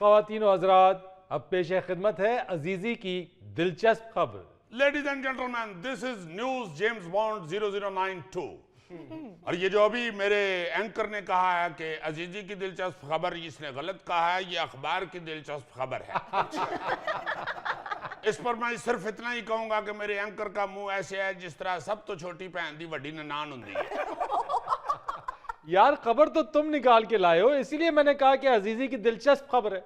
ख़वातीन और हज़रात, अब पेश खिदमत है अजीज़ी की दिलचस्प खबर। Ladies and gentleman, this is news James bond 0092। और ये जो अभी मेरे एंकर ने कहा है कि अजीजी की दिलचस्प खबर, इसने गलत कहा है, ये अखबार की दिलचस्प खबर है। इस पर मैं सिर्फ इतना ही कहूंगा कि मेरे एंकर का मुंह ऐसे है जिस तरह सब तो छोटी भैन दी वड्डी ननान हुंदी है। यार खबर तो तुम निकाल के लाए हो, इसीलिए मैंने कहा कि अजीजी की दिलचस्प खबर है।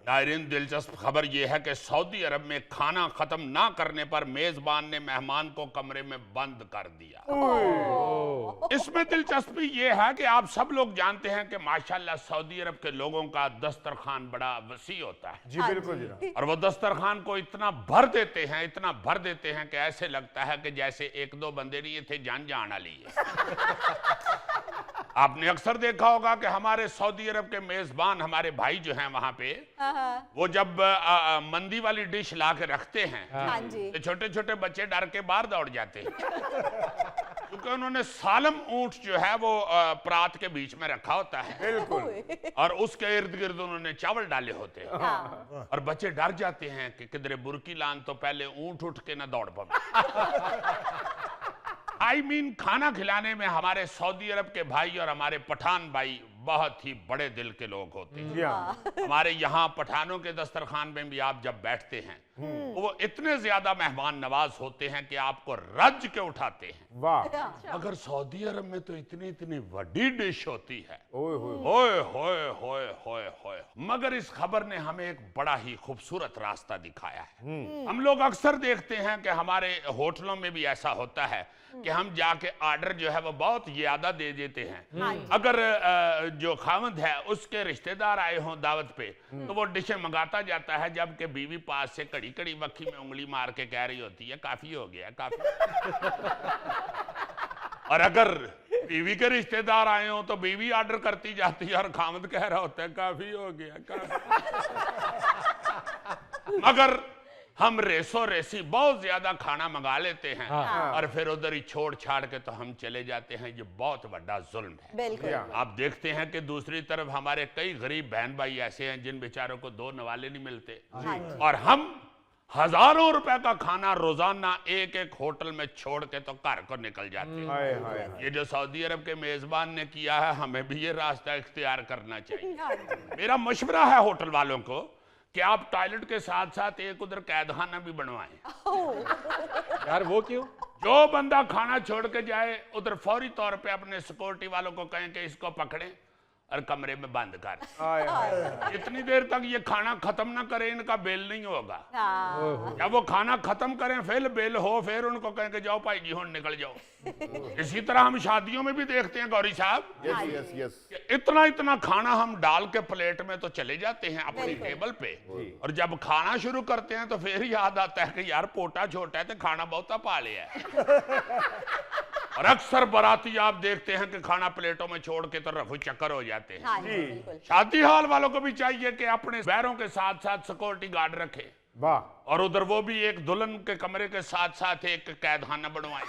नायरीन, दिलचस्प खबर यह है कि सऊदी अरब में खाना खत्म ना करने पर मेजबान ने मेहमान को कमरे में बंद कर दिया। इसमें दिलचस्पी यह है कि आप सब लोग जानते हैं कि माशाल्लाह सऊदी अरब के लोगों का दस्तरखान बड़ा वसी होता है। जी बिल्कुल जी। और वो दस्तरखान को इतना भर देते हैं, इतना भर देते हैं कि ऐसे लगता है कि जैसे एक दो बंदे नहीं थे, जान जान वाली है। आपने अक्सर देखा होगा कि हमारे सऊदी अरब के मेजबान, हमारे भाई जो हैं वहां पे, वो जब मंदी वाली डिश ला के रखते हैं तो छोटे छोटे बच्चे डर के बाहर दौड़ जाते हैं, क्योंकि उन्होंने सालम ऊंट जो है वो परात के बीच में रखा होता है। बिल्कुल। और उसके इर्द गिर्द उन्होंने चावल डाले होते हैं। और बच्चे डर जाते हैं कि किधरे बुरकी लान तो पहले ऊंट उठ के ना दौड़ पाए। आई मीन, खाना खिलाने में हमारे सऊदी अरब के भाई और हमारे पठान भाई बहुत ही बड़े दिल के लोग होते हैं। हमारे यहाँ पठानों के दस्तरखान में भी आप जब बैठते हैं वो इतने ज्यादा मेहमान नवाज होते हैं कि आपको रज के उठाते हैं। वाह। अगर सऊदी अरब में तो इतनी इतनी बड़ी डिश होती है, ओए होए होए होए होए होए होए। मगर इस खबर ने हमें एक बड़ा ही खूबसूरत रास्ता दिखाया है। हम लोग अक्सर देखते हैं कि हमारे होटलों में भी ऐसा होता है कि हम जाके ऑर्डर जो है वो बहुत ज्यादा दे देते हैं। अगर जो खामद है उसके रिश्तेदार आए हों दावत पे तो वो डिशें मंगाता जाता है, जबकि बीवी पास से कड़ी कड़ी वक्की में उंगली मार के कह रही होती है काफी हो गया, काफी। और अगर बीवी के रिश्तेदार आए हो तो बीवी ऑर्डर करती जाती है और खामद कह रहा होता है काफी हो गया, काफी। मगर हम रेसो रेसी बहुत ज्यादा खाना मंगा लेते हैं और फिर उधर ही छोड़ छाड़ के तो हम चले जाते हैं। ये बहुत बड़ा जुल्म है। बिल्कुल। आप देखते हैं कि दूसरी तरफ हमारे कई गरीब बहन भाई ऐसे हैं जिन बेचारों को दो नवाले नहीं मिलते, और हम हजारों रुपए का खाना रोजाना एक एक होटल में छोड़ के तो घर को निकल जाते हैं। ये जो सऊदी अरब के मेजबान ने किया है, हमें भी ये रास्ता इख्तियार करना चाहिए। मेरा मशवरा है होटल वालों को कि आप टॉयलेट के साथ साथ एक उधर कैदखाना भी बनवाएं। यार वो क्यों? जो बंदा खाना छोड़ के जाए उधर फौरी तौर पे अपने सिक्योरिटी वालों को कहें कि इसको पकड़ें और कमरे में बंद कर। इतनी देर तक ये खाना खत्म ना करें, इनका बेल नहीं होगा। जब वो खाना खत्म करें फिर बेल हो, फिर उनको कहें कि जाओ भाई जी हुण निकल जाओ। इसी तरह हम शादियों में भी देखते हैं गौरी साहब, इतना इतना खाना हम डाल के प्लेट में तो चले जाते हैं अपनी टेबल पे, और जब खाना शुरू करते हैं तो फिर याद आता है कि यार पोटा छोटा है तो खाना बहुता पा लिया है। और अक्सर बाराती आप देखते हैं कि खाना प्लेटों में छोड़ के तो रफू चक्कर हो जाते हैं। शादी हाल वालों को भी चाहिए कि अपने बैरों के साथ साथ सिक्योरिटी गार्ड रखे। वाह। और उधर वो भी एक दुल्हन के कमरे के साथ साथ एक कैदखाना बनवाए।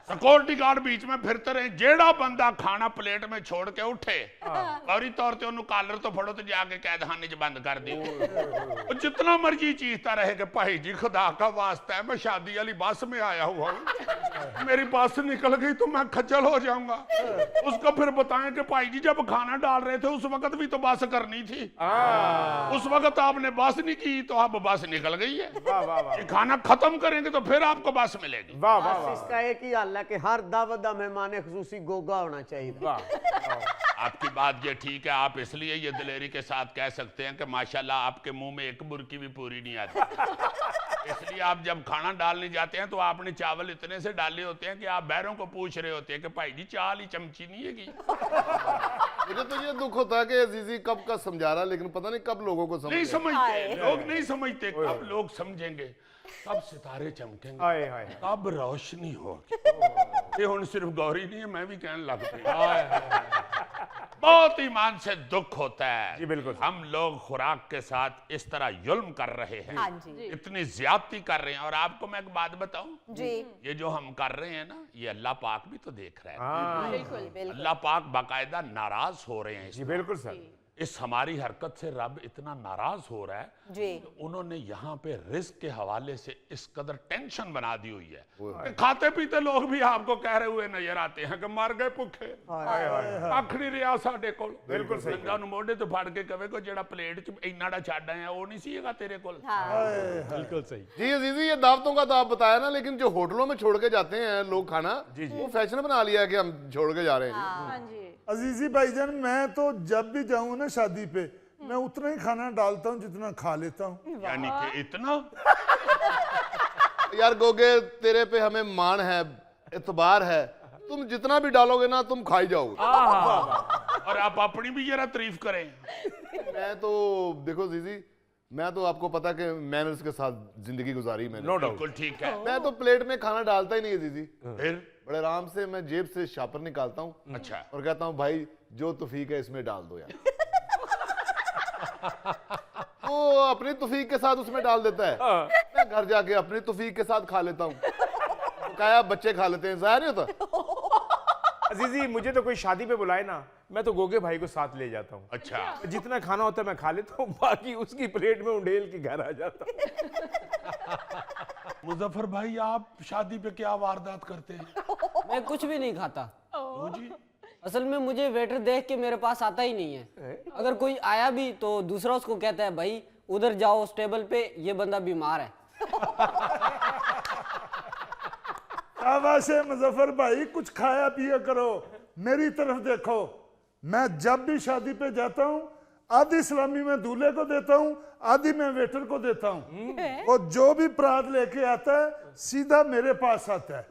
सिक्योरिटी गार्ड बीच में फिरते रहे। जेड़ा बंदा खाना प्लेट में छोड़ के उठे फौरी तौर पे उन्होंने कॉलर तो फड़ो तो जाके कैदखाने च बंद कर दी। जितना मर्जी चीखता रहे कि भाई जी खुदा का वास्ता है, मैं शादी वाली बस में आया हुआ हूँ, मेरी बस निकल गई तो मैं खज्जल हो जाऊंगा। उसको फिर बताएं कि भाई जी जब खाना डाल रहे थे उस वक्त भी तो बस करनी थी, उस वक्त आपने बस नहीं की तो अब बस निकल गई है। वाह वाह वाह। खाना खत्म करेंगे तो फिर आपको बस मिलेगी। वाह वाह वाह। इसका एक ही हल है कि हर दावत दा मेहमान खुसूसी गोगा होना चाहिए। वाह। आपकी बात ये ठीक है, आप इसलिए ये दिलेरी के साथ कह सकते हैं कि माशाल्लाह आपके मुंह में एक बुरकी भी पूरी नहीं आती। इसलिए आप जब खाना डालने जाते हैं तो आपने चावल इतने से डाले होते हैं कि आप बैरों को पूछ रहे होते हैं कि भाई जी चाल ही चमची नहीं है की। मुझे तो ये दुख होता है कि अजीजी कब का समझा रहा, लेकिन पता नहीं कब लोगों को नहीं समझते, लोग नहीं समझते। ओए। कब लोग समझेंगे, कब सितारे चमकेंगे, हाय हाय। कब रोशनी होगी। ये हुण सिर्फ गौरी नहीं है, मैं भी कहने लग पई। बहुत ईमान से दुख होता है। जी बिल्कुल। हम लोग खुराक के साथ इस तरह जुल्म कर रहे हैं, हाँ जी। इतनी ज्यादती कर रहे हैं। और आपको मैं एक बात बताऊं, जी ये जो हम कर रहे हैं ना, ये अल्लाह पाक भी तो देख रहा है। हाँ बिल्कुल बिल्कुल। अल्लाह पाक बाकायदा नाराज हो रहे हैं जी इसमें। बिल्कुल सर। इस हमारी हरकत से रब इतना नाराज हो रहा है जी कि उन्होंने यहाँ पे रिस्क के हवाले से इस कदर टेंशन बना दी हुई है कि खाते पीते लोग भी आपको कह रहे हुए नजर आते हैं कि मर गए भुखे आखिरी रिया साडे कोल बिल्कुल सही गल मोढे तो फड़ के कहे को जेड़ा प्लेट च इन्ना दा छाड़ा है वो नहीं सीगा तेरे कोल बिल्कुल सही। जी अजीजी, ये दावतों का तो आप बताया ना, लेकिन जो होटलों में छोड़ के जाते हैं लोग खाना, वो फैशन बना लिया है कि हम छोड़ के जा रहे हैं। हाँ जी अजीजी भाईजान, मैं तो जब भी जाऊं ना शादी पे, मैं उतना ही खाना डालता हूं जितना खा लेता हूं। यानी कि इतना यार गोगे, तेरे पे हमें मान है, एतबार है, तुम जितना भी डालोगे ना तुम खाई जाओगे। और आप अपनी भी जरा तारीफ करें। मैं तो देखो जीजी, मैं तो आपको पता कि मैनर्स के साथ जिंदगी गुजारी मैंने। बिल्कुल ठीक है। मैं तो प्लेट में खाना डालता ही नहीं है जीजी। फिर बड़े आराम से मैं जेब से शापर निकालता हूँ अच्छा और कहता हूँ भाई जो तौफीक है इसमें डाल दो यार। वो अपनी तौफीक के साथ उसमें डाल देता है, मैं घर जाके अपनी तौफीक के साथ खा लेता हूँ। क्या बच्चे खा लेते हैं, जाया नहीं होता। अजीजी, मुझे तो कोई शादी पे बुलाए ना, मैं तो गोगे भाई को साथ ले जाता हूँ। अच्छा जितना खाना होता है मैं खा लेता हूँ, बाकी उसकी प्लेट में उंडेल के घर आ जाता हूँ। मुजफ्फर भाई, आप शादी पे क्या वारदात करते हैं? मैं कुछ भी नहीं खाता। क्यों जी? असल में मुझे वेटर देख के मेरे पास आता ही नहीं है। अगर कोई आया भी तो दूसरा उसको कहता है भाई उधर जाओ उस टेबल पे, ये बंदा बीमार है। शाबाश है मुजफ्फर भाई, कुछ खाया पिया करो। मेरी तरफ देखो, मैं जब भी शादी पे जाता हूँ, आधी सलामी मैं दूल्हे को देता हूँ, आधी मैं वेटर को देता हूँ। और जो भी परात लेके आता है सीधा मेरे पास आता है।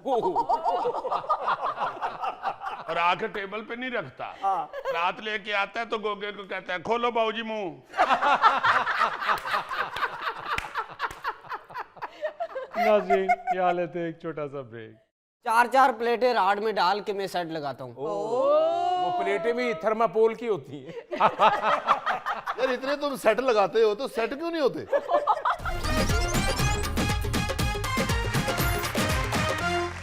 और आके टेबल पे नहीं रखता, रात लेके आता है तो गोगे को कहता है खोलो बाबूजी मुंह। नाज़रीन, यहाँ लेते हैं एक छोटा सा ब्रेक। 4-4 प्लेटें राड में डाल के मैं सेट लगाता हूँ। वो प्लेटें भी थर्मापोल की होती हैं। यार इतने तुम सेट लगाते हो तो सेट क्यों नहीं होते?